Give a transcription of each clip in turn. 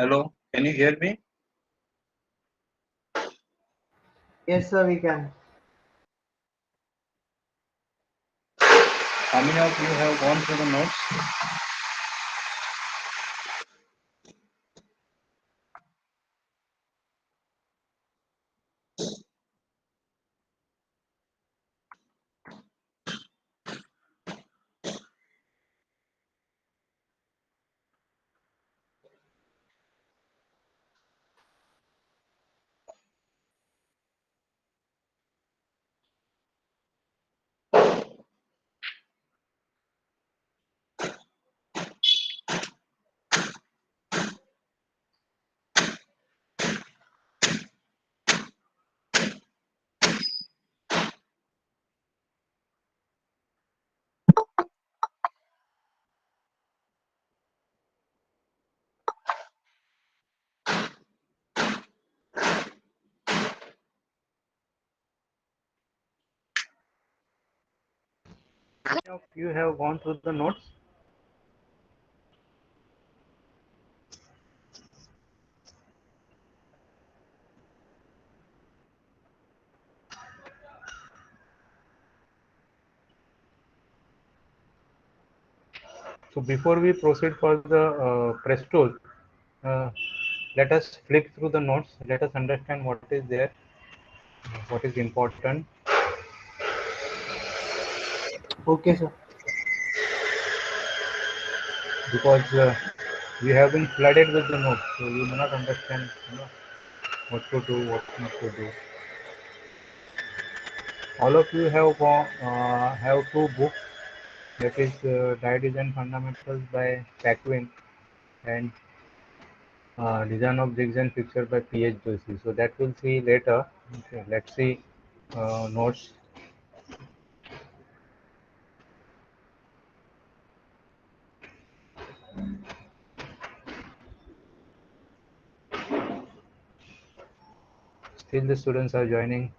Hello, can you hear me? Yes, sir, we can. How many of you have gone through the notes? How many of you have gone through the notes? So before we proceed for the press tool, uh, let us flick through the notes. Let us understand what is there, what is important. Okay, sir. Because we have been flooded with the notes, so you may not understand, what to do, what not to do. All of you have two books. That is Die Design Fundamentals by Paquin and Design of Jigs and Fixture by P.H. Joshi. So that we'll see later. Okay, let's see notes. Still the students are joining.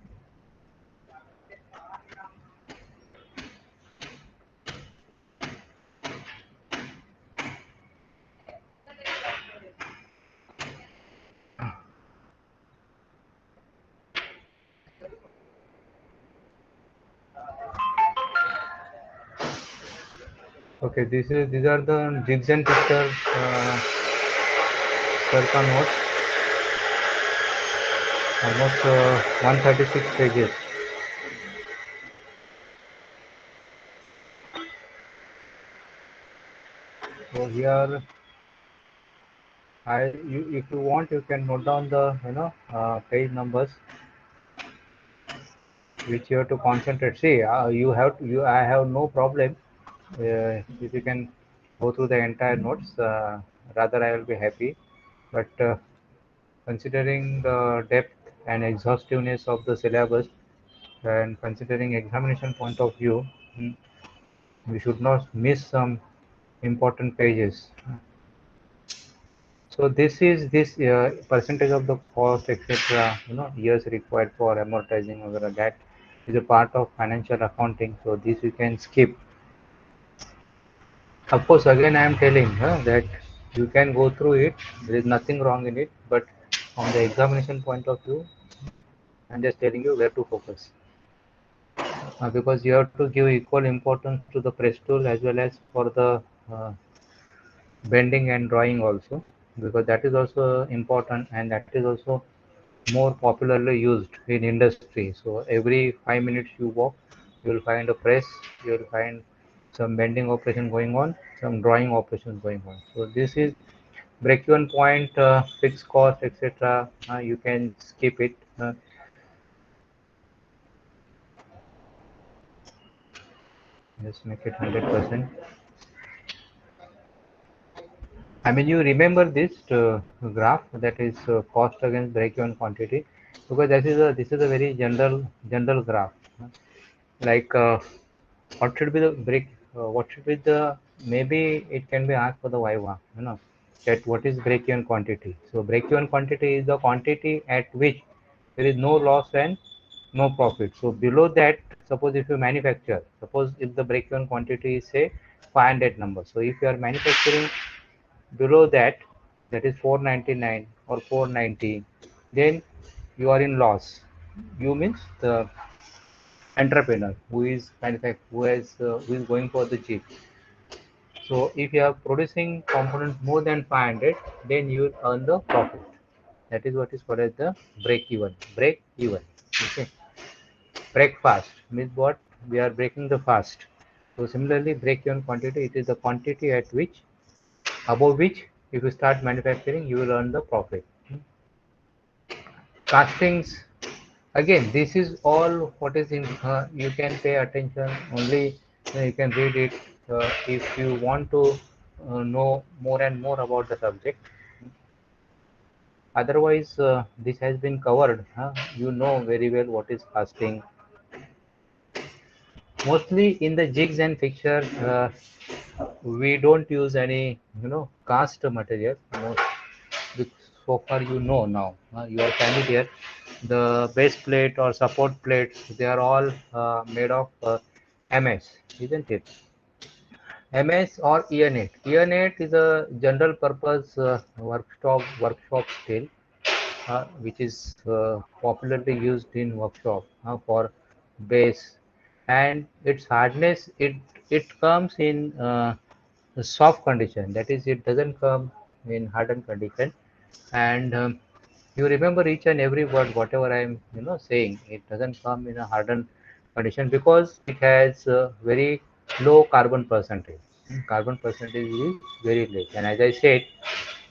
Okay, these are the jigs and fixture circa notes. Almost 136 pages. So here, if you want, you can note down the page numbers which you have to concentrate. See, I have no problem if you can go through the entire notes. Rather, I will be happy. But considering the depth and exhaustiveness of the syllabus, and considering examination point of view, we should not miss some important pages. So this percentage of the cost, etc. Years required for amortizing, or that is a part of financial accounting. So this you can skip. Of course, again I am telling that you can go through it. There is nothing wrong in it, but from the examination point of view, I'm just telling you where to focus. Because you have to give equal importance to the press tool as well as for the uh, bending and drawing also, because that is also important and that is also more popularly used in industry. So every 5 minutes you walk, you will find a press, you will find some bending operation going on, some drawing operations going on. So this is break-even point, fixed cost, etc. You can skip it. Just make it 100%. I mean, you remember this graph, that is cost against break-even quantity, because this is a very general graph. Like what should be the break? What should be the, maybe it can be asked for the Viva, that what is break-even quantity? So break-even quantity is the quantity at which there is no loss and no profit. So below that, suppose if you manufacture, suppose if the break-even quantity is say 500 numbers. So if you are manufacturing below that, that is 499 or 490, then you are in loss. You means the entrepreneur who is going for the jig. So if you are producing components more than 500, then you will earn the profit. That is what is called as the break even. Break even. Okay. Break fast means what? We are breaking the fast. So similarly, break even quantity, it is the quantity at which, above which, if you start manufacturing, you will earn the profit. Castings, again, this is all what is in, you can pay attention only, you can read it if you want to know more and more about the subject. Otherwise, this has been covered. You know very well what is casting. Mostly in the jigs and fixture, we don't use any, cast material. So far, now, you are familiar. The base plate or support plates, they are all made of MS, isn't it? MS or ENAT. ENAT is a general purpose workshop steel, which is popularly used in workshop for base, and its hardness, it comes in soft condition. That is, it doesn't come in hardened condition. And you remember each and every word whatever I'm saying. It doesn't come in a hardened condition because it has very low carbon percentage. Carbon percentage is very less, and as I said,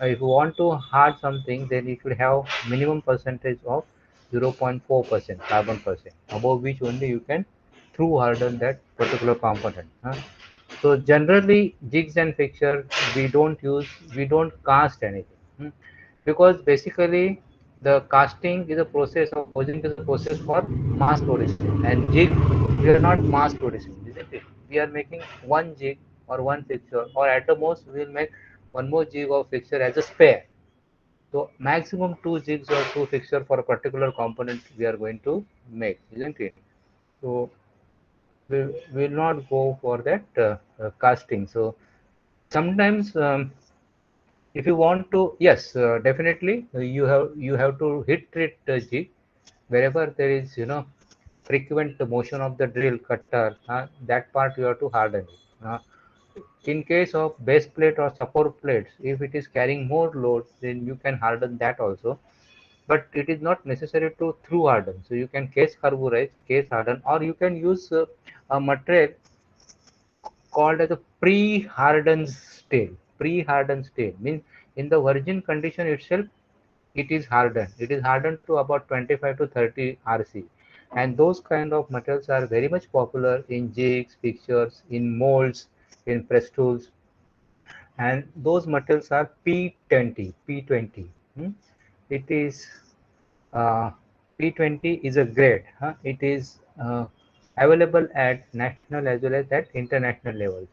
if you want to hard something, then it should have minimum percentage of 0.4% carbon percent, above which only you can through harden that particular component. So generally, jigs and fixture, we don't cast anything. Because basically the casting is a process, or forging is a process for mass producing, and jig, we are not mass producing, isn't it? We are making one jig or one fixture, or at the most we will make one more jig or fixture as a spare. So maximum two jigs or two fixture for a particular component we are going to make, isn't it? So we will not go for that casting. So sometimes, if you want to, yes, definitely, you have to hit it jig wherever there is frequent motion of the drill cutter. That part you have to harden it. In case of base plate or support plates, if it is carrying more load, then you can harden that also. But it is not necessary to through harden. So you can case carburize, case harden, or you can use a material called as a pre-hardened steel. Pre-hardened steel means in the virgin condition itself, it is hardened. It is hardened to about 25 to 30 RC. And those kind of materials are very much popular in jigs, fixtures, in molds, in press tools. And those materials are P20. P20. It is P20 is a grade. It is available at national as well as at international level.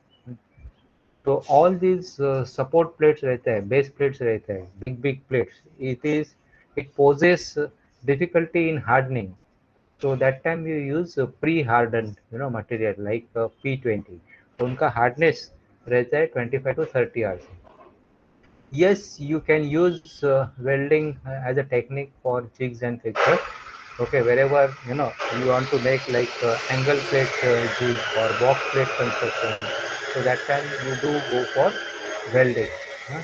तो all these support plates रहते हैं, base plates रहते हैं, big plates, it poses difficulty in hardening. So that time you use pre-hardened material like P20. तो उनका hardness रहता है 25 to 30 hours. Yes, you can use welding as a technique for jigs and fixtures. Okay, wherever you want to make like angle plate jig or box plate construction, so that time you do go for welding. huh.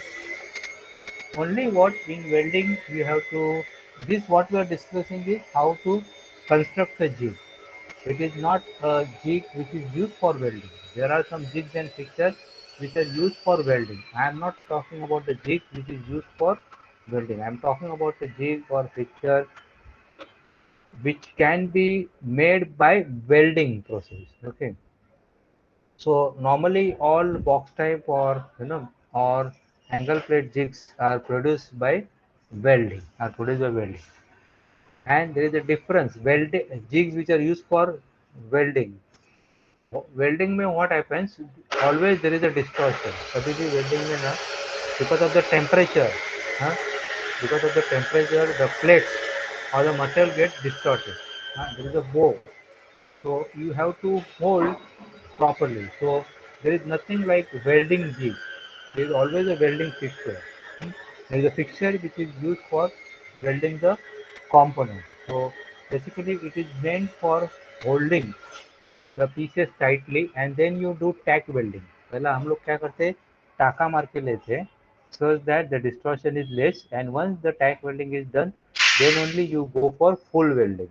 Only what in welding you have to, this what we are discussing is how to construct a jig. It is not a jig which is used for welding. There are some jigs and fixtures which are used for welding. I am not talking about the jig which is used for welding. I am talking about the jig or fixture which can be made by welding process. Okay. So normally all box type or or angle plate jigs are produced by welding. Are produced by welding, and there is a difference. Welding jigs which are used for welding. Welding में what happens? Always there is a distortion. कभी भी welding में ना, because of the temperature, huh? Because of the temperature, the plates or the material gets distorted. There is a bow, so you have to hold properly. So there is nothing like welding jig. There is always a welding fixture. There is a fixture which is used for welding the component. So basically it is meant for holding the pieces tightly and then you do tack welding. पहला हम लोग क्या करते हैं, टाका मार के लेते हैं so that the distortion is less, and once the tack welding is done, then only you go for full welding.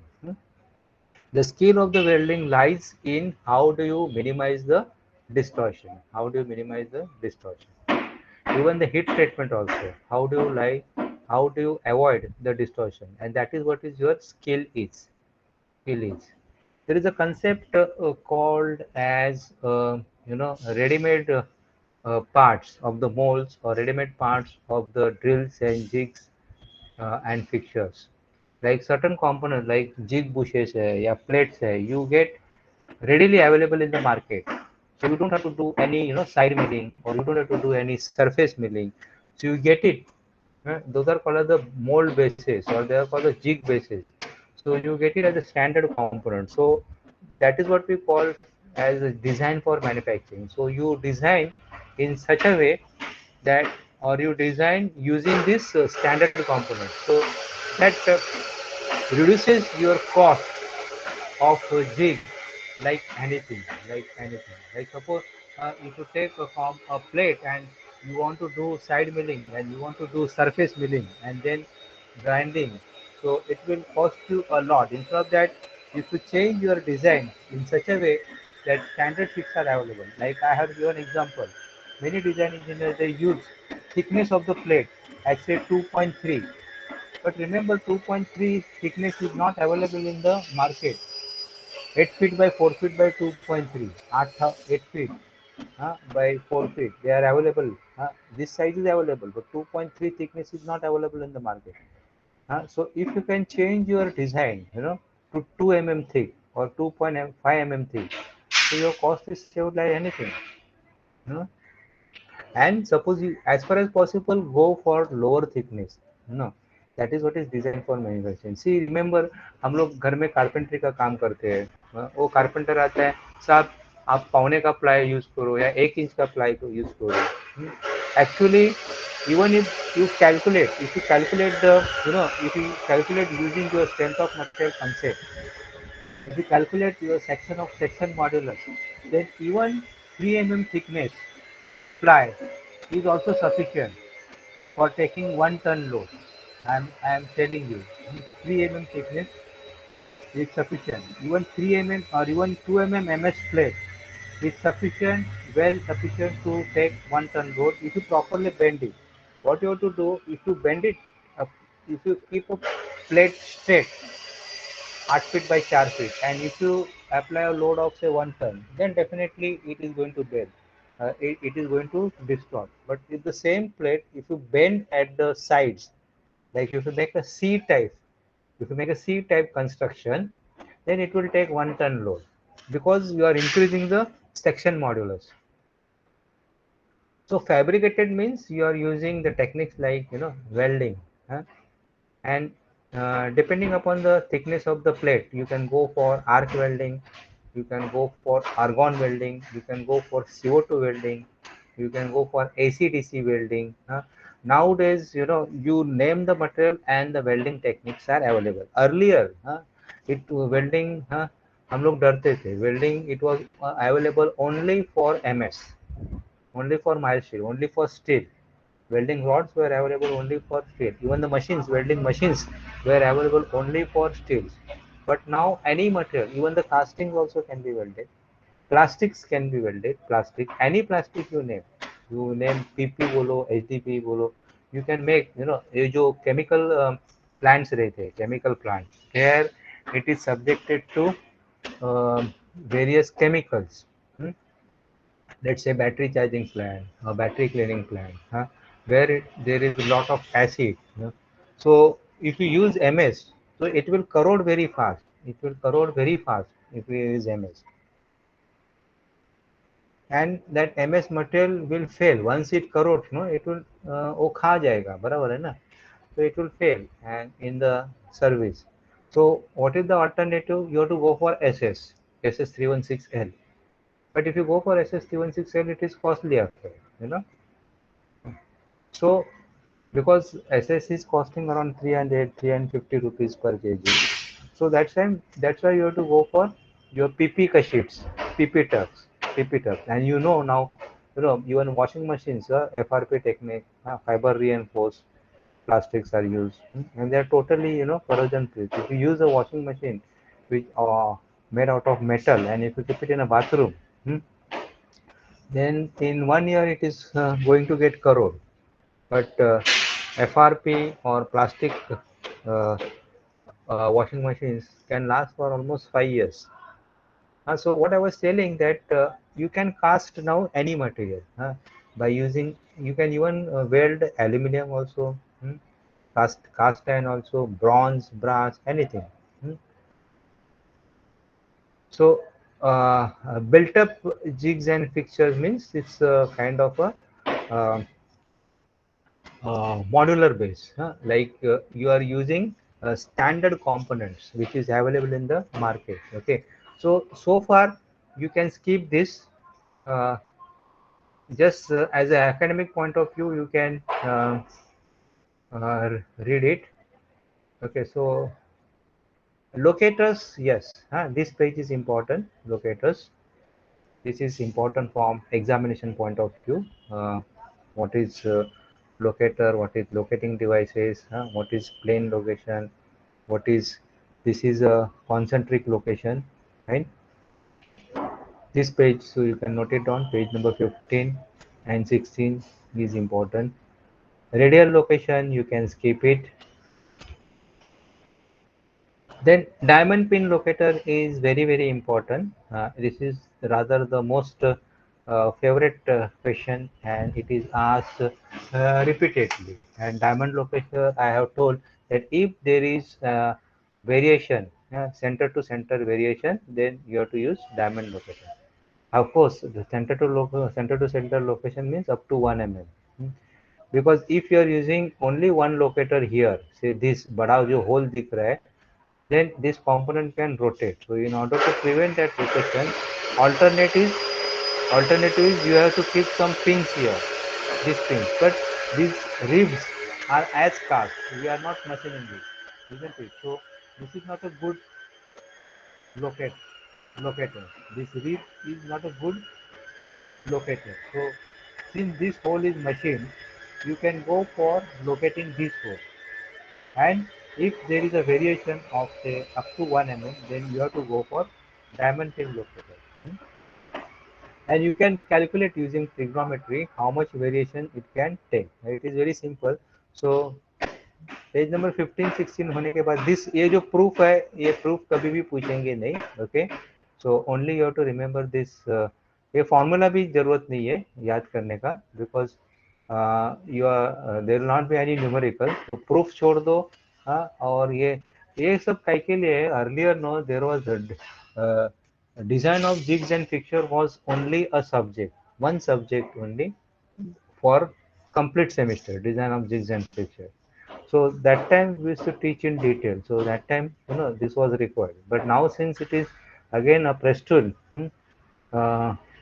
The skill of the welding lies in how do you minimize the distortion. How do you minimize the distortion? Even the heat treatment also. How do you avoid the distortion? And that is what is your skill is. Skill is. There is a concept called as ready-made parts of the molds or ready-made parts of the drills and jigs and fixtures. Like certain components like jig bushes या plates you get readily available in the market. So you don't have to do any side milling, or you don't have to do any surface milling. So you get it. Those are called as the mold bases, or they are called the jig bases. So you get it as a standard component. So that is what we call as a design for manufacturing. So you design in such a way that, or you design using this standard component. So that reduces your cost of a jig, like suppose if you take a plate and you want to do side milling and you want to do surface milling and then grinding, so it will cost you a lot. Instead of that, if you change your design in such a way that standard fits are available, like I have given example, many design engineers they use thickness of the plate at say 2.3, but remember 2.3 thickness is not available in the market. 8 feet by 4 feet by 2.3, 8 feet by 4 feet, they are available. This size is available, but 2.3 thickness is not available in the market. So if you can change your design, to 2 mm thick or 2.5 mm thick, so your cost is saved like anything. You know? And suppose you, as far as possible, go for lower thickness. That is what is designed for manufacturing. See, remember, हम लोग घर में carpentry का काम करते हैं. वो carpenter आता है, साहब आप पौने का प्लाई यूज करो या 1 इंच का प्लाई को यूज करो. Actually, even if you calculate the, if you calculate using your strength of material concept, if you calculate your section modulus, then even 3 mm thickness ply is also sufficient for taking 1 ton load. I am telling you, 3 mm thickness is sufficient. Even 3 mm or even 2 mm MS plate is sufficient, well sufficient to take 1 ton load if you properly bend it. What you have to do, if you bend it, up, if you keep a plate straight, 8 feet by 4 feet, and if you apply a load of say 1 ton, then definitely it is going to bend. It is going to distort. But if the same plate, if you bend at the sides, like if you make a C type, if you make a C type construction, then it will take 1 ton load because you are increasing the section modulus. So fabricated means you are using the techniques like welding, and depending upon the thickness of the plate, you can go for arc welding, you can go for argon welding, you can go for CO2 welding, you can go for AC/DC welding. Nowadays, you name the material and the welding techniques are available. Earlier, it welding, हम लोग डरते थे. Welding, it was available only for MS, only for mild steel, only for steel. Welding rods were available only for steel. Even the machines, welding machines, were available only for steel. But now any material, even the castings also can be welded. Plastics can be welded. Plastic, any plastic you name. You name PP बोलो, HDP बोलो. You can make, ये जो chemical plants रहते हैं, chemical plants. Here it is subjected to various chemicals. Let's say battery charging plant or battery cleaning plant, where there is a lot of acid. So if you use MS, so it will corrode very fast. It will corrode very fast if you use MS. And that MS material will fail once it corrodes. It will वो खा जाएगा, बराबर है ना? So it will fail and in the service. So what is the alternative? You have to go for SS316L. But if you go for SS316L, it is costly affair. So because SS is costing around 300, 350 rupees per kg. So that's why you have to go for your PP sheets, PP tucks, PP tucks. And now, even washing machines, FRP technique, fiber reinforced plastics are used, and they're totally, corrosion free. If you use a washing machine which made out of metal, and if you keep it in a bathroom, then in 1 year it is going to get corrode. But FRP or plastic uh, washing machines can last for almost 5 years. So what I was telling that you can cast now any material by using. You can even weld aluminum also, cast iron also, bronze, brass, anything. hmm. So built up jigs and fixtures means it's a kind of a uh, modular base, like you are using standard components which is available in the market. Okay, so far you can skip this. uh, just as an academic point of view, you can read it. Okay, so locators, yes, this page is important. Locators, this is important from examination point of view. What is locator, what is locating devices, what is plane location, what is this is a concentric location, right? This page, so you can note it down, page number 15 and 16 is important. Radial location, you can skip it. Then diamond pin locator is very, very important. This is rather the most favorite question, and it is asked repeatedly. And diamond locator, I have told that if there is variation, center to center variation, then you have to use diamond locator. Of course, the center to center location means up to 1 mm. Because if you are using only one locator here, say this बड़ा जो hole दिख रहा है, then this component can rotate. So in order to prevent that rotation, alternative alternative is you have to keep some pins here, these pins. But these ribs are as cast. We are not machining it, isn't it? So this is not a good locate locator. This rib is not a good locator. So since this hole is machined, you can go for locating this hole. And if there is a variation of say up to 1 mm, then you have to go for diamond pin locator. And you can calculate using trigonometry how much variation it can take. It is very simple. So page number 15-16 होने के बाद this ये जो proof है, ये proof कभी भी पूछेंगे नहीं. Okay, so only you have to remember this. ये फॉर्मूला भी जरूरत नहीं है याद करने का, because you are there will not be any numerical. तो प्रूफ छोड़ दो. और ये सब काय के लिए. Earlier no there was design of jigs and fixture was only a subject, one subject only for complete semester, design of jigs and fixture. So that time we used to teach in detail. So that time, this was required. But now since it is again a press tool,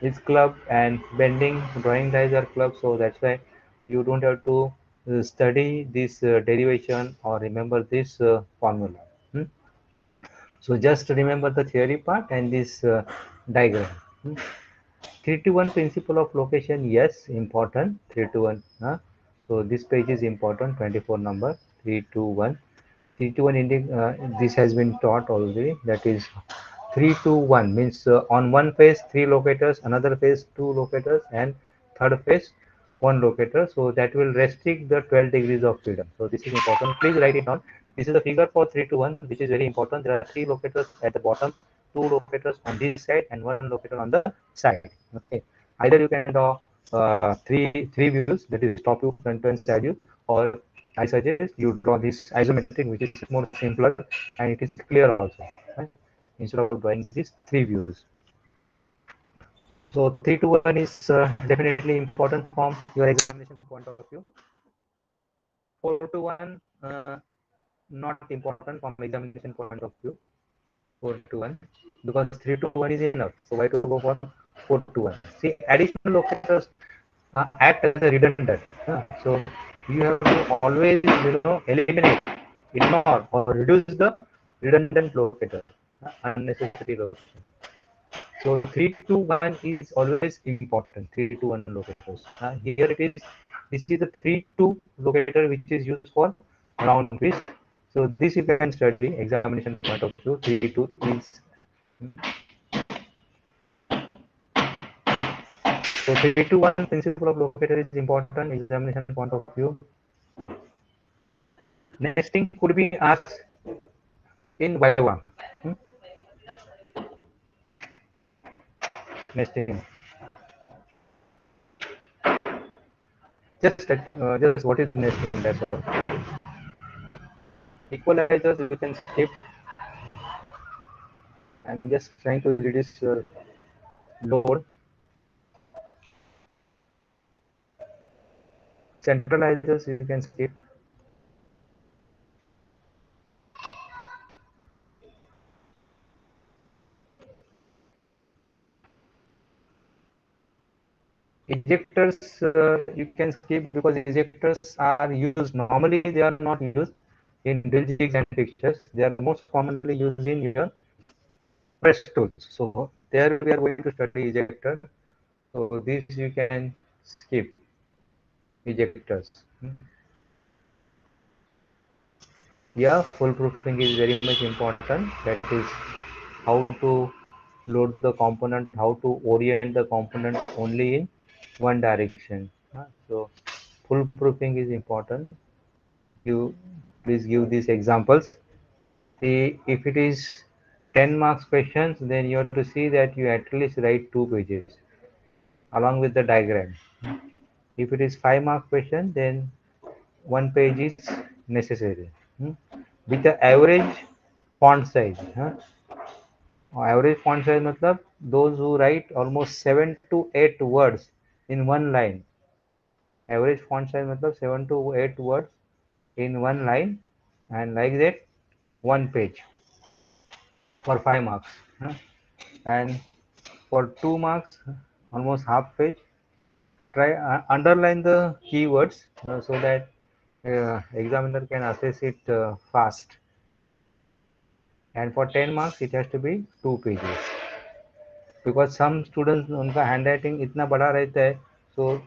it's club and bending drawing dies are club. So that's why you don't have to study this derivation or remember this formula. So just remember the theory part and this diagram. 3 to 1 principle of location, yes, important. 3 to 1. So this page is important, 24 number, 3 to 1. 3 to 1 this has been taught already. That is 3 to 1 means on one face 3 locators, another face 2 locators, and third face 1 locator. So that will restrict the 12 degrees of freedom. So this is important. Please write it down. This is the figure for 3 to 1, which is very important. There are 3 locators at the bottom, 2 locators on this side, and 1 locator on the side. Okay. Either you can draw three views, that is top view, front view, and side view, or I suggest you draw this isometric, which is more simpler and it is clear also, right? Instead of drawing these 3 views. So 3 to 1 is definitely important from your examination point of view. 4 to 1 not important from examination point of view. 4 to 1 because 3 to 1 is enough. So why to go for 4 to 1? See, additional locators act as a redundant. So You have to always, eliminate, ignore, or reduce the redundant locator, unnecessary location. So 321 is always important. 321 locators. Here it is. This is the 32 locator which is used for round twist. So this you can study examination point of view. 32 is, so 321 principle of locator is important examination point of view. Nesting could be asked in Viva. Hmm? Nesting. Just what is nesting? That's all. Equalizers you can skip. I'm just trying to reduce your load. Centralizers you can skip. Ejectors you can skip because ejectors are used. Normally they are not used in drill jigs and fixtures. They are most commonly used in your press tools. So there we are going to study ejector. So this you can skip ejectors. Yeah, full proofing is very much important. That is how to load the component, how to orient the component only in one direction. So full proofing is important. You please give these examples. See, if it is 10 marks questions, then you have to see that you at least write 2 pages along with the diagram. If it is 5 mark question, then 1 page is necessary. With the average font size. Average font size matlab those who write almost 7 to 8 words in one line. Average font size matlab 7 to 8 words in one line, and like that 1 page for 5 marks. And for 2 marks, almost half page. Try underline the keywords so that examiner can assess it fast. And for 10 marks, it has to be 2 pages. Because some students उनका handwriting इतना बड़ा रहता है, so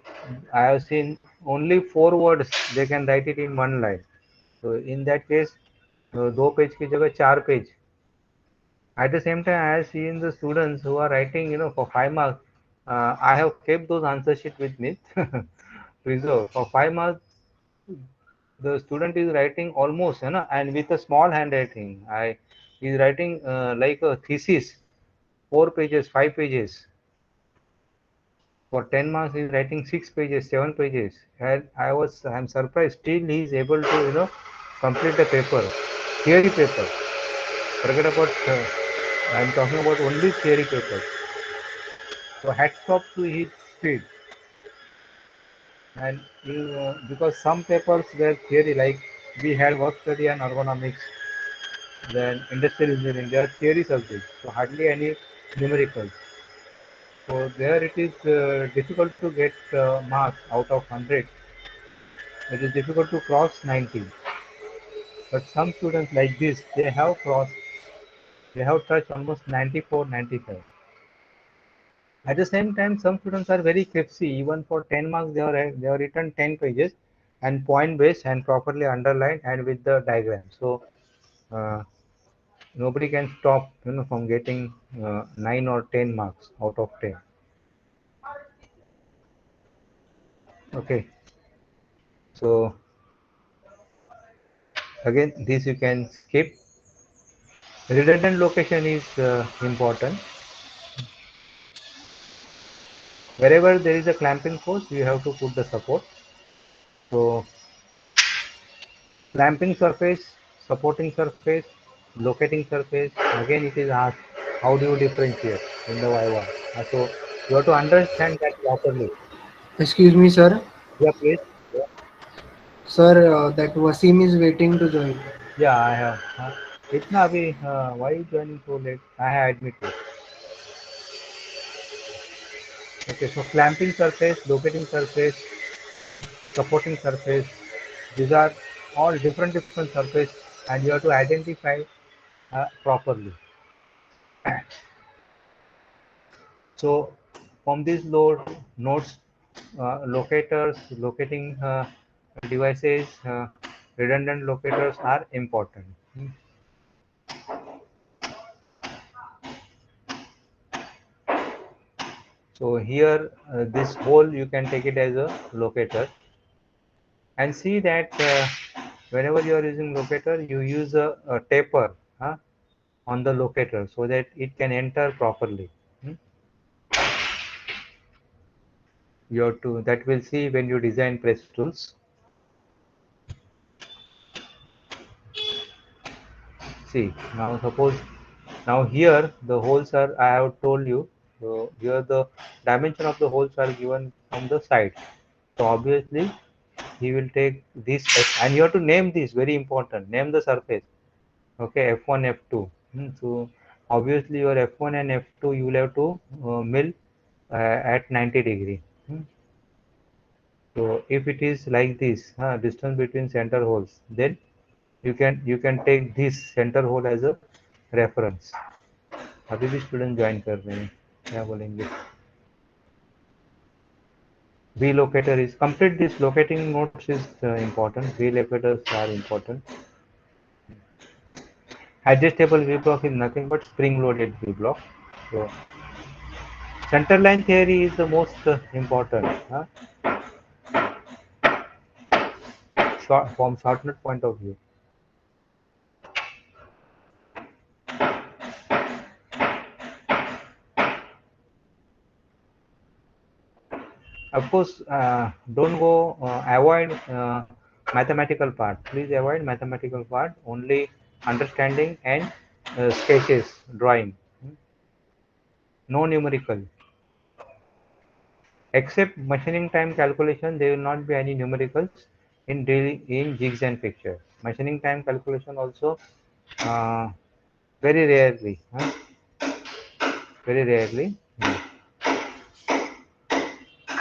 I have seen only 4 words they can write it in one line. So in that case, 2 page की जगह 4 page. At the same time, I have seen the students who are writing, for 5 marks. I have kept those answer sheet with me. Reserve for 5 marks. The student is writing almost, and with a small handwriting. I is writing like a thesis, 4 pages, 5 pages. For 10 marks, he's writing 6 pages, 7 pages. And I'm surprised. Still, he is able to, complete the paper, theory paper. Forget about. I'm talking about only theory paper. So hats off to his speed. And because some papers were theory, like we had work study and ergonomics, then industrial engineering, they are theory subjects, so hardly any numericals. So there it is difficult to get marks out of 100. It is difficult to cross 90. But some students like this, they have touched almost 94, 95. At the same time, some students are very cripsy. Even for 10 marks, they are written 10 pages and point based and properly underlined and with the diagram. So uh, nobody can stop from getting 9 or 10 marks out of 10. Okay. So again, this you can skip. Redundant location is important. Wherever there is a clamping force, you have to put the support. So clamping surface, supporting surface, locating surface. Again, it is asked, how do you differentiate in the Viva? So you have to understand that properly. Excuse me, sir. Yeah, please. Yeah, Sir, that Wasim is waiting to join. yeah, I have. Itna abhi, why you joining so late? I have admitted. Okay, so clamping surface, locating surface, supporting surface. These are all different surface, and you have to identify properly. So from these nodes, locators, locating devices, redundant locators are important. So here, this hole you can take it as a locator, and see that whenever you are using locator, you use a taper on the locator so that it can enter properly. Hmm. You have to, that will see when you design press tools. See, now suppose, now here the holes are, I have told you, so here the dimension of the holes are given from the side. So obviously he will take this and you have to name this, very important, name the surface. Okay, F1, F2. So obviously your F1 and F2 you will have to mill at 90 degree. So if it is like this, distance between center holes, then you can take this center hole as a reference. अभी भी student join कर रहे हैं, क्या बोलेंगे? V locator is complete. This locating nodes is important. V locators are important. Adjustable V block is nothing but spring loaded V block. So center line theory is the most important. From shortnut point of view. Of course, don't go avoid mathematical part. Please avoid mathematical part. Only understanding and sketches, drawing. No numerical. Except machining time calculation, there will not be any numericals in jigs and fixtures. Machining time calculation also uh, very rarely. Very rarely.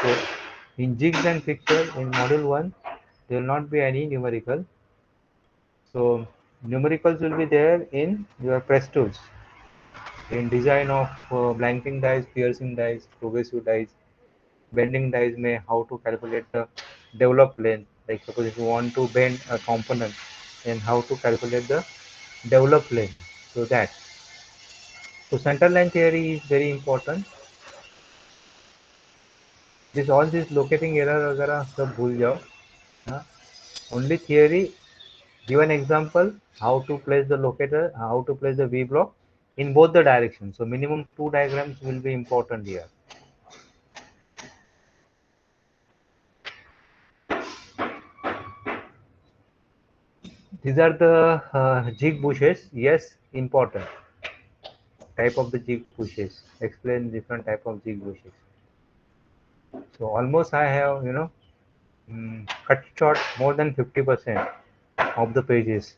So in jigs and fixtures in module 1, there will not be any numerical. So numericals will be there in your press tools, in design of blanking dies, piercing dies, progressive dies, bending dies, may how to calculate the developed length. Like suppose if you want to bend a component, then how to calculate the developed length. So that. So center line theory is very important. This all this locating error वगैरह सब भूल जाओ. हाँ? Only theory. Give an example how to place the locator, how to place the V block in both the directions. So minimum 2 diagrams will be important here. These are the jig bushes. Yes, important. Type of the jig bushes. Explain different type of jig bushes. So almost I have, cut short more than 50% of the pages.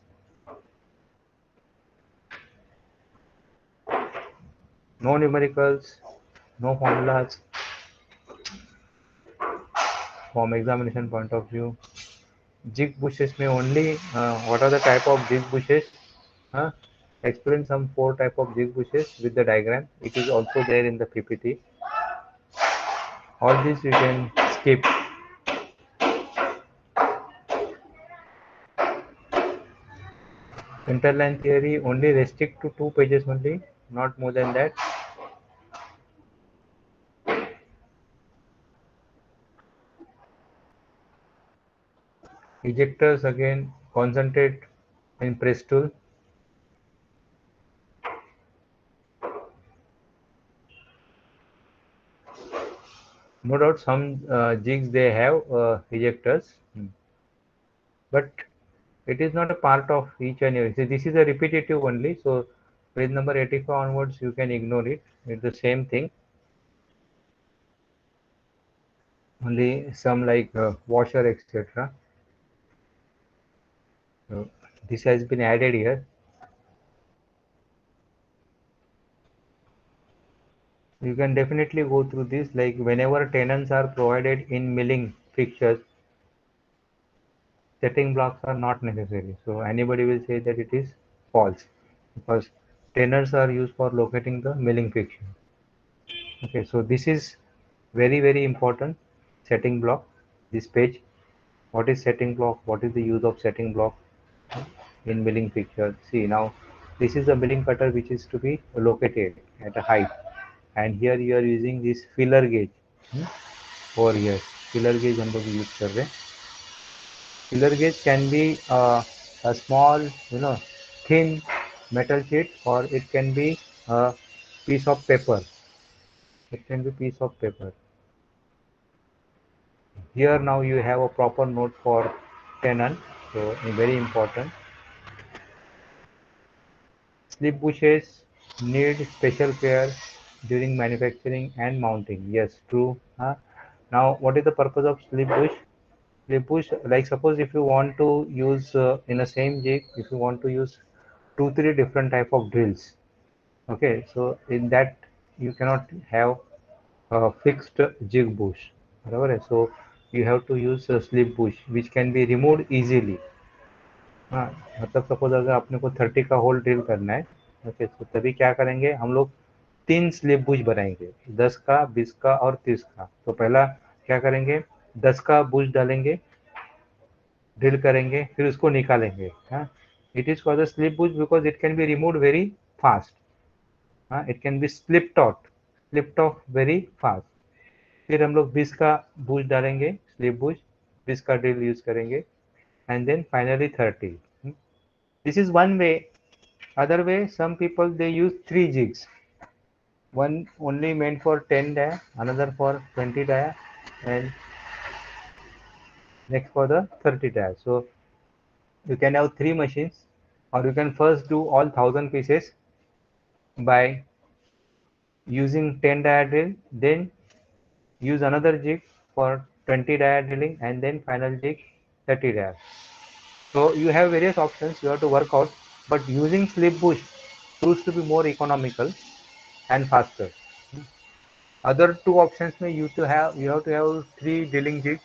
No numericals, no formulas from examination point of view. Jig bushes may only, what are the type of jig bushes? Huh? Explain some 4 type of jig bushes with the diagram. It is also there in the PPT. All this you can skip. Interline theory only restrict to 2 pages only, not more than that. Ejectors again concentrate in press tool. No doubt some jigs they have ejectors, but it is not a part of each and every. So this is a repetitive only. So page number 85 onwards you can ignore it. It's the same thing. Only some like washer etc. So this has been added here. You can definitely go through this, like whenever tenons are provided in milling fixtures, setting blocks are not necessary. So anybody will say that it is false because tenors are used for locating the milling fixture. Okay, so this is very important setting block. This page, what is setting block? What is the use of setting block in milling fixture? See now, this is a milling cutter which is to be located at a height, and here you are using this filler gauge. over here filler gauge हम लोग use कर रहे हैं. Filler gauge can be a small, thin metal sheet, or it can be a piece of paper. It can be piece of paper. Here now you have a proper note for tenon, so very important. Slip bushes need special care during manufacturing and mounting. Yes, true. Now, what is the purpose of slip bush? Slip bush, like suppose if you want to use in a same jig, if you want to use 2 3 different type of drills. Okay, so in that you cannot have a fixed jig bush. बराबर है? So you have to use a slip bush which can be removed easily. हाँ, मतलब suppose अगर आपने को 30 का hole drill करना है, ओके, तो तभी क्या करेंगे हम लोग, 3 स्लिप बुश बनाएंगे, 10 का, 20 का और 30 का. तो पहला क्या करेंगे, 10 का बुश डालेंगे, ड्रिल करेंगे, फिर उसको निकालेंगे. हाँ, it is for the slip bush because it can be remove very fast. हाँ, it can be slipped off very fast. फिर हम लोग 20 का बुश डालेंगे, स्लिप बुश, 20 का ड्रिल यूज करेंगे, and then finally 30. This is one way. Other way, some people they use 3 jigs. One only meant for 10 dia, another for 20 dia, and next for the 30 dia. So you can have 3 machines, or you can first do all 1000 pieces by using 10 dia drill, then use another jig for 20 dia drilling, and then final jig 30 dia. So you have various options you have to work out, but using slip bush proves to be more economical and faster. Other two options may you have to have 3 drilling jigs,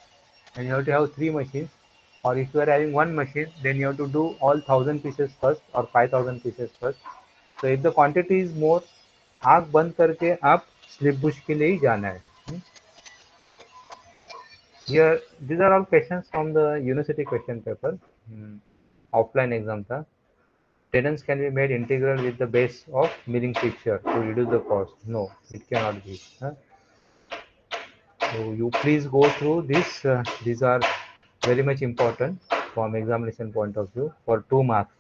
and you have to have 3 machines, or if you are having one machine, then you have to do all 1000 pieces first or 5000 pieces first. So if the quantity is more, आँख बंद करके आप slip Bush के लिए ही जाना है. Here these are all questions from the university question paper. Offline exam था. Tenons can be made integral with the base of milling fixture to reduce the cost. No, it cannot be. So you please go through this. These are very much important from examination point of view for 2 marks.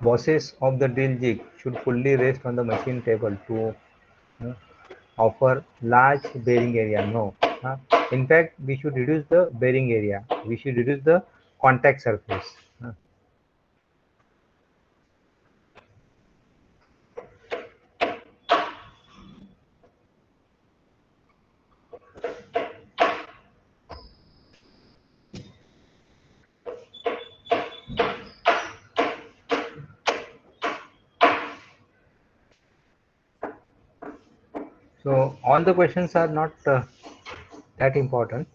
Bosses of the drill jig should fully rest on the machine table to offer large bearing area. No. In fact, we should reduce the bearing area. We should reduce the contact surface. So all the questions are not that important,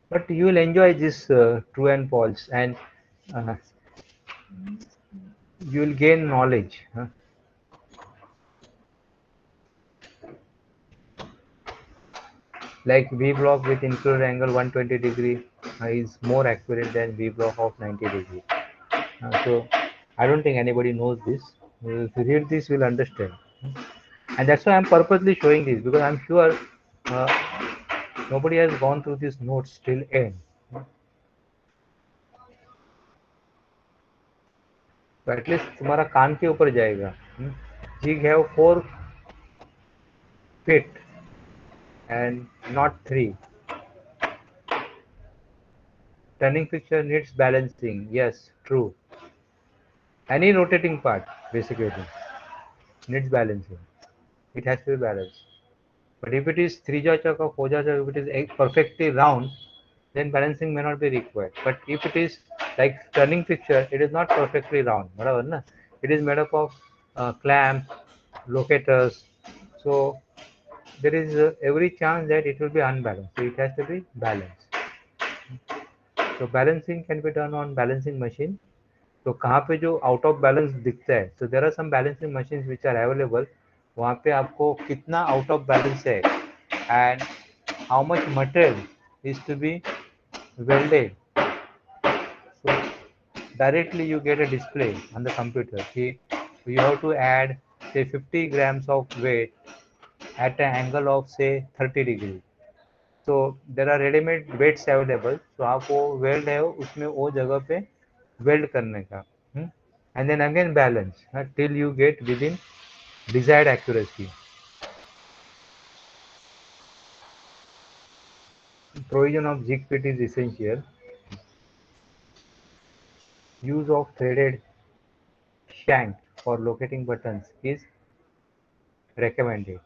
but you will enjoy this true and false, and uh, you will gain knowledge. Like V block with included angle 120 degree is more accurate than V block of 90 degree. So I don't think anybody knows this. If you read this, you'll understand. And that's why I'm purposely showing this, because I'm sure uh, nobody has gone through this notes till end. तो at least तुम्हारा कान के ऊपर जाएगा. Jig have 4 feet and not 3. Turning fixture needs balancing. Yes, true. Any rotating part basically needs balancing. It has to be balanced. But if it is 3 jaw chuck or 4 jaw chuck, if it is perfectly round, then balancing may not be required. But if it is like turning fixture, it is not perfectly round. It is made up of clamps, locators. So there is every chance that it will be unbalanced. So it has to be balanced. So balancing can be done on balancing machine. तो कहाँ पे जो out of balance दिखता है, so there are some balancing machines which are available. वहाँ पे आपको कितना आउट ऑफ बैलेंस है and how much material is to be welded. So directly you get a display on the computer. See, you have to add say 50 grams of weight at an angle of say 30 degree. So there are ready-made weights available. So आप वो weld है उसमें वो जगह पे weld करने का, and then again balance till you get within desired accuracy. Provision of jig fit is essential. Use of threaded shank for locating buttons is recommended,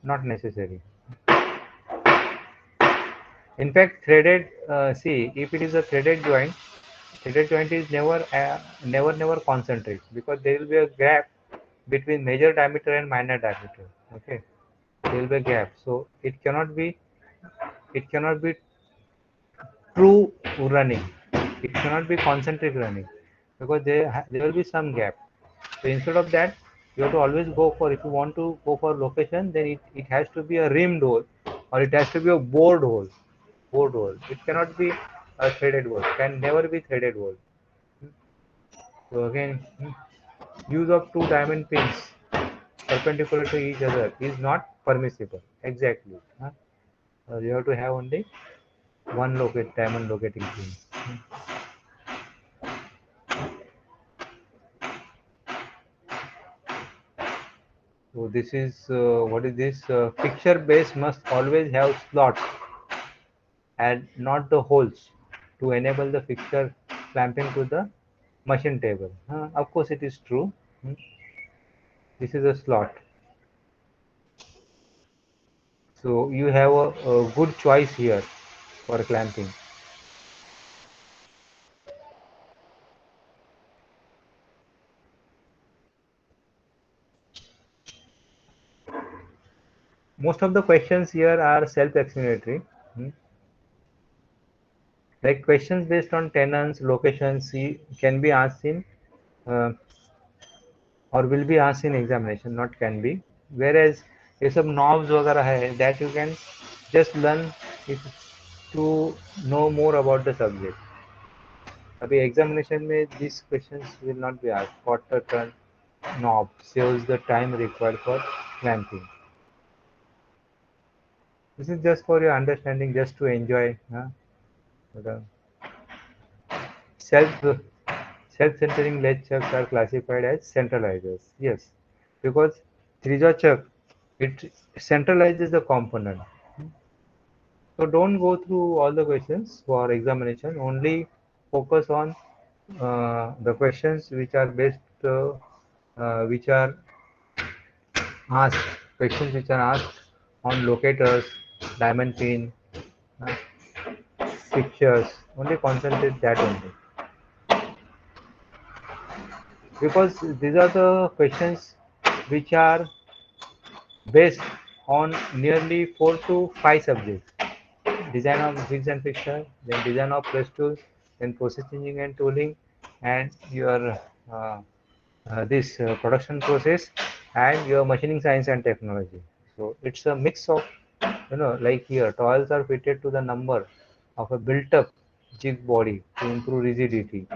not necessary. In fact, threaded, see, if it is a threaded joint is never concentric because there will be a gap between major diameter and minor diameter. Okay, there will be a gap, so it cannot be true running. It cannot be concentric running because there will be some gap. So instead of that, you have to always go for, if you want to go for location, then it has to be a rimmed hole or it has to be a bored hole. Bored hole. It cannot be a threaded hole. Can never be threaded hole. So again, use of two diamond pins perpendicular to each other is not permissible. Exactly. You have to have only one diamond locating pin. So this is what is this? Fixture base must always have slots and not the holes to enable the fixture clamping to the machine table. Of course, it is true. Hmm. This is a slot. So you have a good choice here for clamping. Most of the questions here are self-explanatory. Hmm. Like questions based on tenants, locations, can be asked in uh, or will be asked in examination, not can be. Whereas ये सब knobs वगैरह है, that you can just learn if to know more about the subject. अभी examination में these questions will not be asked. Quarter turn knob saves the time required for clamping. This is just for your understanding, just to enjoy. The self self-centering lathe chucks are classified as centralizers. Yes, because three-jaw chuck, it centralizes the component. So don't go through all the questions for examination. Only focus on the questions which are asked. Questions which are asked on locators, diamond pin, uh, fixtures. Only concentrate that only. Because these are the questions which are based on nearly 4 to 5 subjects. Design of jigs and fixture, then design of press tools, then process engineering and tooling, and your this production process, and your machining science and technology. So it's a mix of, like here, toils are fitted to the number of a built-up jig body to improve rigidity,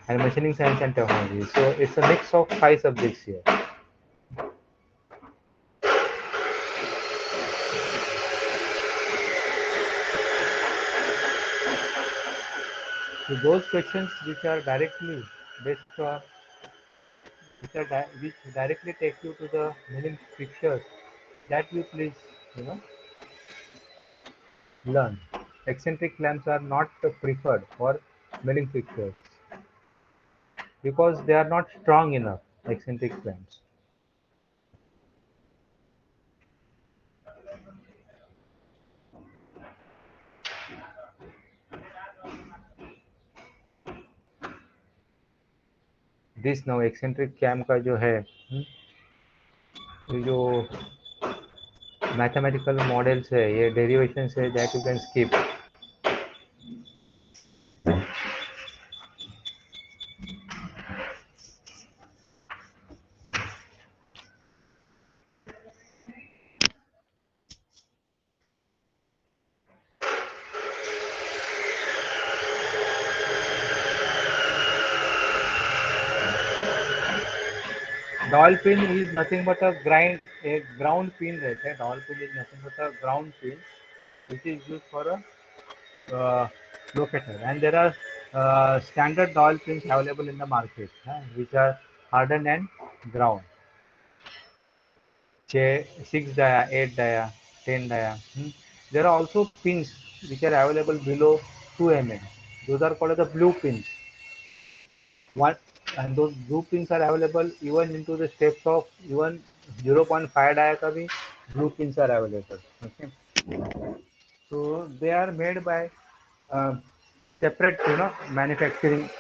and machining science and technology. So it's a mix of 5 subjects here. So those questions which are directly based on which directly take you to the milling fixtures, that you please you know learn. Eccentric clamps are not preferred for milling fixtures because they are not strong enough. Eccentric clamps. This now eccentric clamp का जो है, ये जो mathematical models है, ये derivation है, that you can skip. Dowel pin is nothing but a ground pin रहता है. Dowel pin is nothing but a ground pin which is used for a locator, and there are standard dowel pins available in the market which are hardened and ground. 6 dia, 8 dia, 10 dia. There are also pins which are available below 2 mm. Those are called the blue pins. One, and those blue pins are available even into the steps of even 0.5 dia ka bhi blue pins are available. Okay, so they are made by uh, separate, manufacturing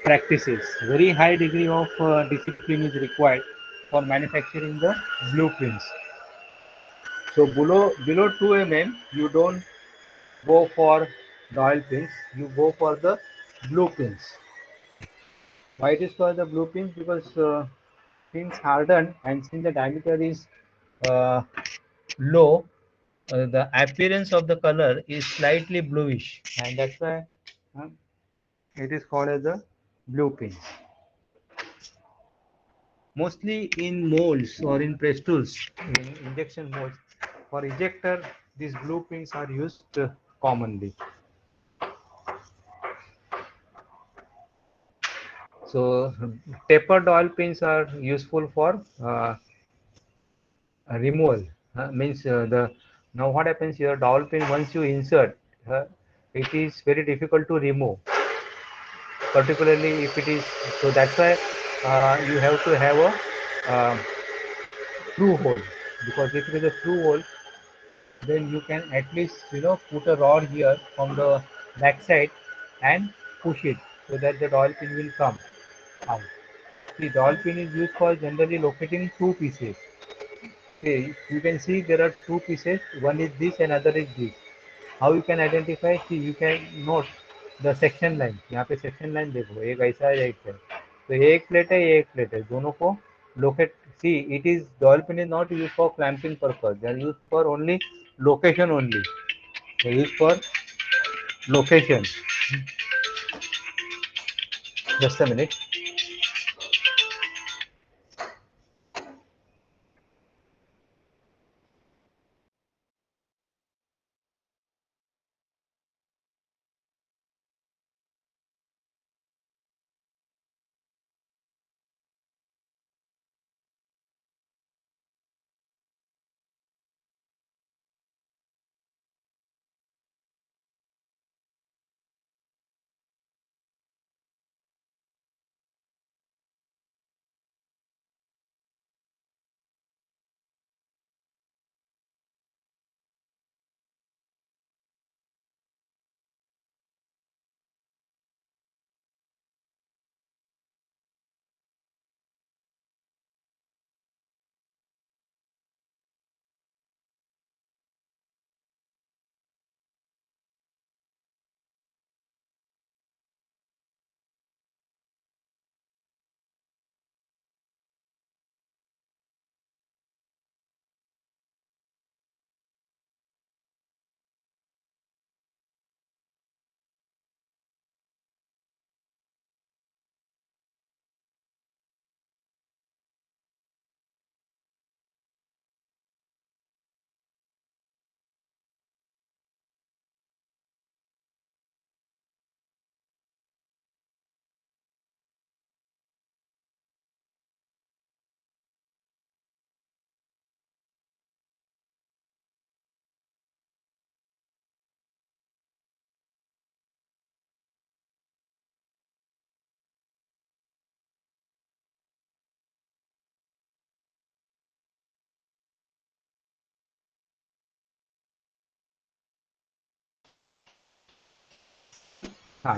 practices. Very high degree of discipline is required for manufacturing the blueprints. So below 2 mm, you don't go for the oil pins, you go for the blueprints. Why it is called the blueprints? Because pins harden, and since the diameter is uh, low, the appearance of the color is slightly bluish, and that's why uh, it is called as the blueprints. Mostly in molds or in press tools, in injection molds. For ejector, these blueprints are used commonly. So tapered oil pins are useful for removal. Means the now what happens here, dowel pin once you insert, it is very difficult to remove, particularly if it is. So that's why you have to have a through hole, because if it is a through hole, then you can at least put a rod here from the back side and push it so that the oil pin will come out. See, the oil pin is used for generally locating two pieces. Okay, you can see there are two pieces. One is this and other is this. How you can identify? See, you can note the section line. यहाँ पे section line देखो, एक ऐसा है एक है. तो ये एक प्लेट है, ये एक प्लेट है. दोनों को locate. See, it is the oil pin is not used for clamping purpose. They are used for only location only. They are used for location. Just a minute.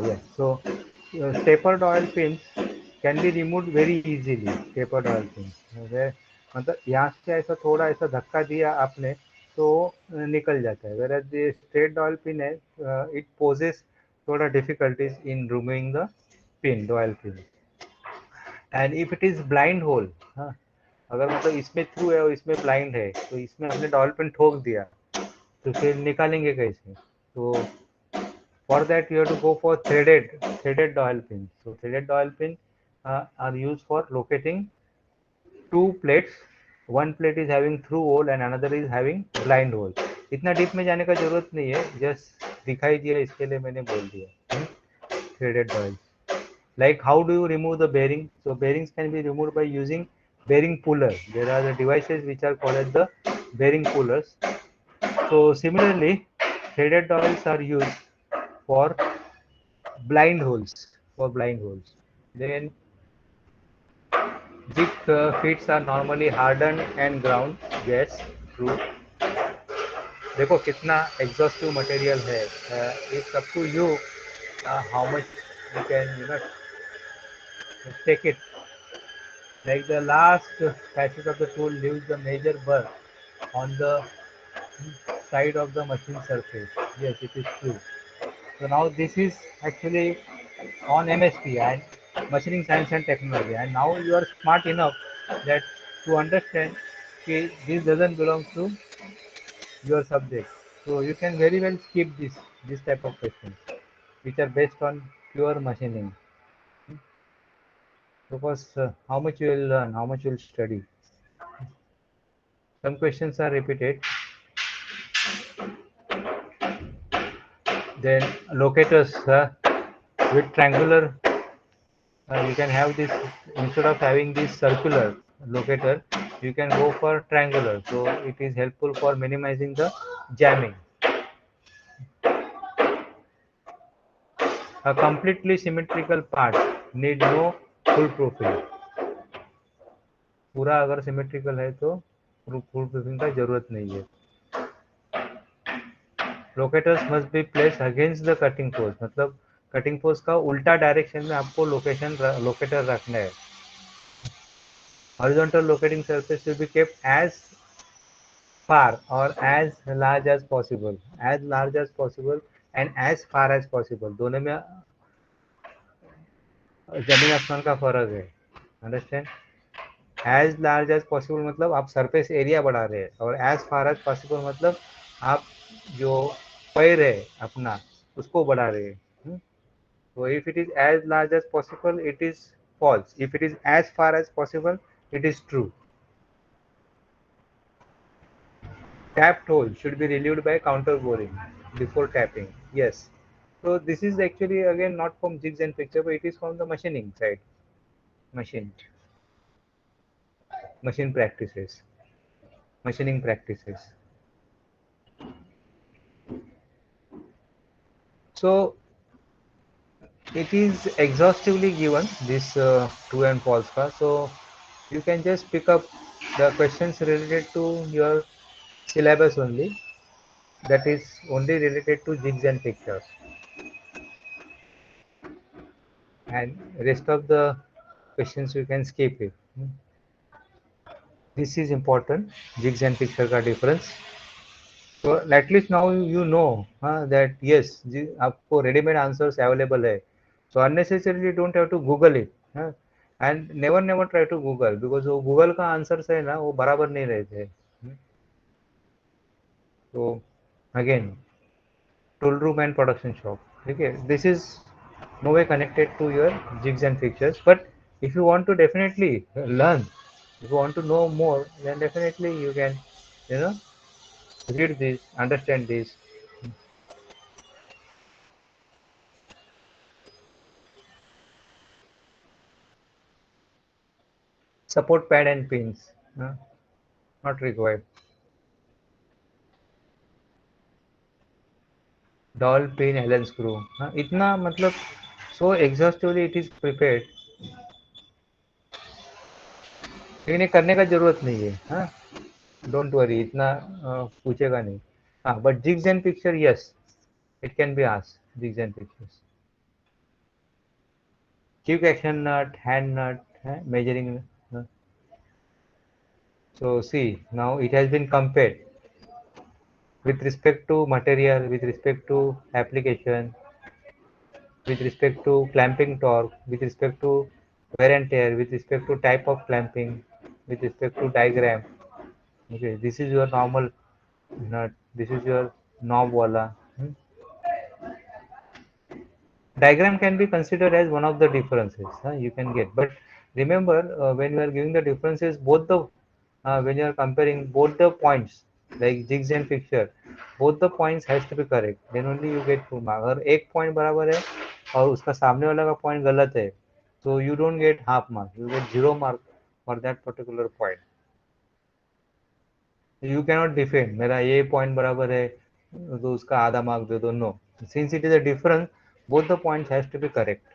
Yes. So, tapered oil pins can be removed very easily. Tapered oil pins. मतलब यहाँ से ऐसा थोड़ा ऐसा धक्का दिया आपने तो निकल जाता है. Whereas the straight oil pin है, it poses थोड़ा difficulties in removing the pin, the oil pin. And if it is blind hole, हाँ, अगर मतलब इसमें थ्रू है और इसमें ब्लाइंड है, तो इसमें हमने डॉल पिन ठोक दिया, तो फिर निकालेंगे कैसे? तो for that you have to go for threaded dowel pin. So threaded dowel pin are used for locating two plates. One plate is having through hole and another is having blind hole. इतना deep में जाने का जरूरत नहीं है, just दिखाई दिया इसके लिए मैंने बोल दिया. Threaded dowels. Like how do you remove the bearing? So bearings can be removed by using bearing puller. There are the devices which are called as the bearing pullers. So similarly, threaded dowels are used for blind holes. For blind holes. Then jig feet are normally hardened and ground. Yes, true. देखो कितना exhaustive material है. It's up to you how much you can take it. Like the last passage of the tool leaves the major burr on the side of the machine surface. Yes, it is true. So now this is actually on MSP and machining science and technology. And now you are smart enough that to understand that this doesn't belong to your subject. So you can very well skip this type of questions, which are based on pure machining. Because how much you will learn, how much you will study. Some questions are repeated. Then locators with triangular, you can have this instead of having this circular locator, you can go for triangular. So it is helpful for minimizing the jamming. A completely symmetrical part need no full proofing. पूरा अगर symmetrical है तो full proofing का जरूरत नहीं है. Locators must be place against the cutting force, मतलब cutting force का उल्टा डायरेक्शन में आपको लोकेटर रखना है. Horizontal locating surface will be kept as far or as large as possible, and as far as possible. दोनों में जमीन आसमान का फर्क है. Understand? As large as possible मतलब आप सरफेस एरिया बढ़ा रहे हैं, और एज फार एज पॉसिबल मतलब आप जो पैर है अपना उसको बढ़ा रहे हैं. So if it is as large as possible, it is false. If it is as far as possible, it is true. Tapped hole should be relieved by counter boring before tapping. Yes. So this is actually again not from jigs and picture, but it is from the machining side. Machine, machine practices, machining practices. So it is exhaustively given this true and false ka. So you can just pick up the questions related to your syllabus only. That is only related to jigs and pictures, and rest of the questions you can skip it. This is important, jigs and picture का difference. So at least now you know that yes, आपको ready-made answers available है. So unnecessarily don't have to Google it. And never try to Google, because वो Google का answers है ना वो बराबर नहीं रहते. So again, tool room and production shop. Okay, this is no way connected to your jigs and pictures, but if you want to definitely learn, if you want to know more, then definitely you can, you know, read this, understand this. Support pad and pins, not required. Dowel pin Allen screw, इतना मतलब so exhaustively it is prepared, लेकिन ये करने का जरूरत नहीं है. Don't worry, इतना पूछेगा नहीं. But jigs and picture yes, it can be asked, jigs and pictures. Quick action nut, hand nut, measuring. So see, now it has been compared with respect to material, with respect to application, with respect to clamping torque, with respect to wear and tear, with respect to type of clamping, with respect to diagram. Okay, this is your normal nut, this is your knob wala. diagram can be considered as one of the differences you can get. But remember, when you are giving the differences, both the when you are comparing both the points like jigs and fixture, both the points has to be correct, then only you get full mark. अगर एक point बराबर है और उसका सामने वाला का point गलत है, so you don't get half mark, you get 0 mark for that particular point. You cannot defend मेरा ये point बराबर है तो उसका आधा mark दे दो. No, since it is a difference, both the points has to be correct.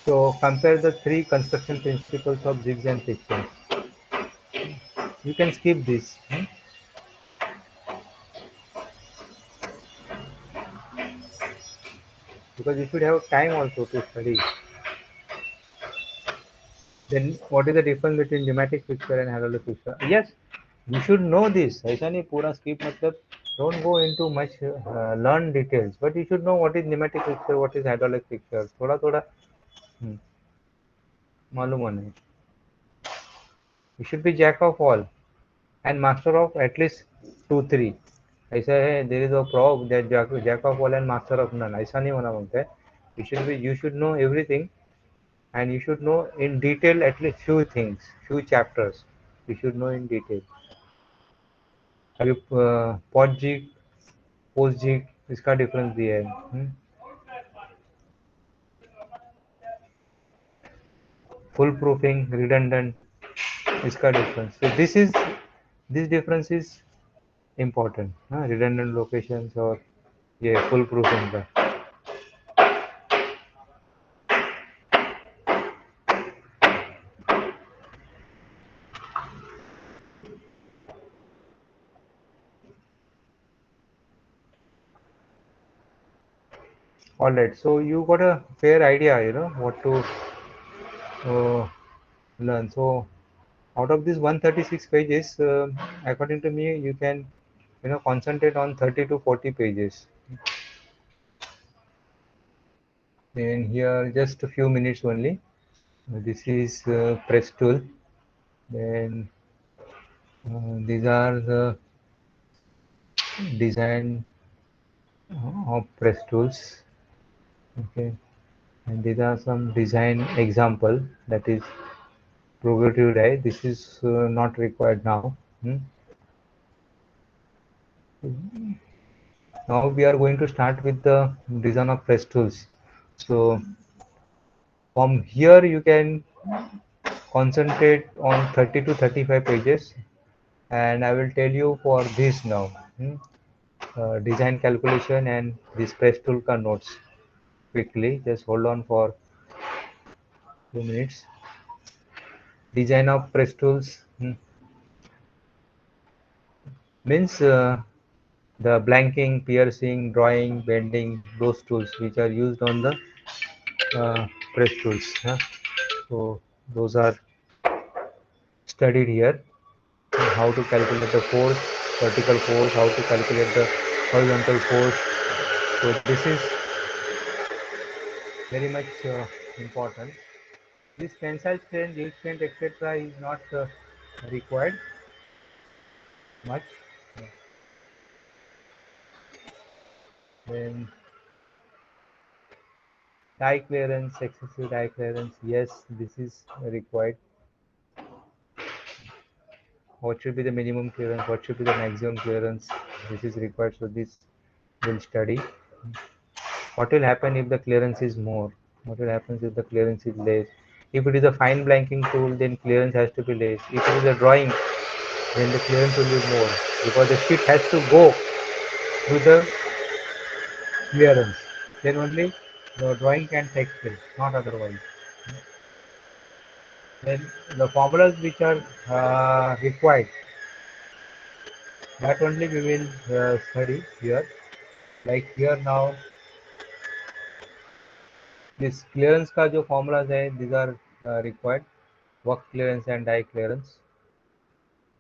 So compare the three construction principles of jigs and fixtures. You can skip this because you should have time also to study. Then what is the difference between pneumatic fixture and hydraulic fixture? Yes, you should know this. ऐसा नहीं पूरा skip मतलब don't go into much learn details, but you should know what is pneumatic fixture, what is hydraulic fixture. थोड़ा थोड़ा मालूम होना है. You should be jack of all and master of at least 2 3. ऐसा है, there is a proverb that jack of all and master of none. ऐसा नहीं होना बनता है. You should know everything, and you should know in detail at least few things, few chapters. You should know in detail. अभी pot jig, post jig इसका difference दिया है. Full proofing, redundant इसका difference. So this difference is important. Redundant locations और ये full proofing का. All right, so you got a fair idea, what to learn. So out of these 136 pages, according to me, you can, concentrate on 30 to 40 pages. Then here, just a few minutes only. This is press tool. Then these are the design of press tools. Okay, and these are some design example, that is progressive die. This is not required now. Now we are going to start with the design of press tools. So from here you can concentrate on 30 to 35 pages, and I will tell you for this now. Design calculation and this press tool ka notes quickly. Just hold on for 2 minutes. Design of press tools means the blanking, piercing, drawing, bending, those tools which are used on the press tools. So those are studied here. How to calculate the force, vertical force, how to calculate the horizontal force. So this is very much important. This tensile strength, yield strength, etc. is not required much. Then die clearance, excessive die clearance, yes, this is required. What should be the minimum clearance, what should be the maximum clearance, this is required. So this will study. What will happen if the clearance is more, what will happen if the clearance is less. If it is a fine blanking tool, then clearance has to be less. If it is a drawing, then the clearance will be more, because the sheet has to go through the clearance, then only the drawing can take place, not otherwise. Then the formulas which are required, that only we will study here. Like here now, this clearance का जो formulas है, these are required. Work clearance and die clearance,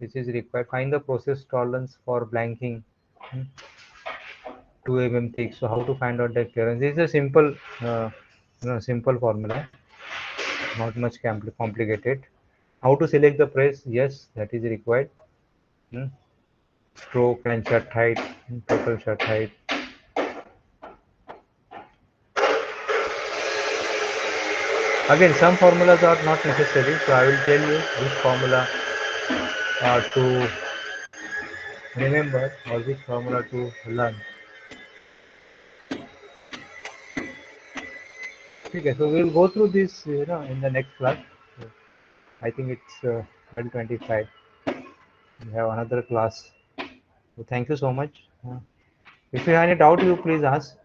this is required. Find the process tolerance for blanking. 2 mm thick. So how to find out the clearance? This is a simple, simple formula, not much complicated. How to select the press? Yes, that is required. Hmm. Stroke and shut height, total shut height. Again, some formulas are not necessary, so I will tell you which formula to remember or which formula to learn. Okay, so we will go through this, in the next class. So I think it's 12:25. We have another class. So thank you so much. If you have any doubt, you please ask.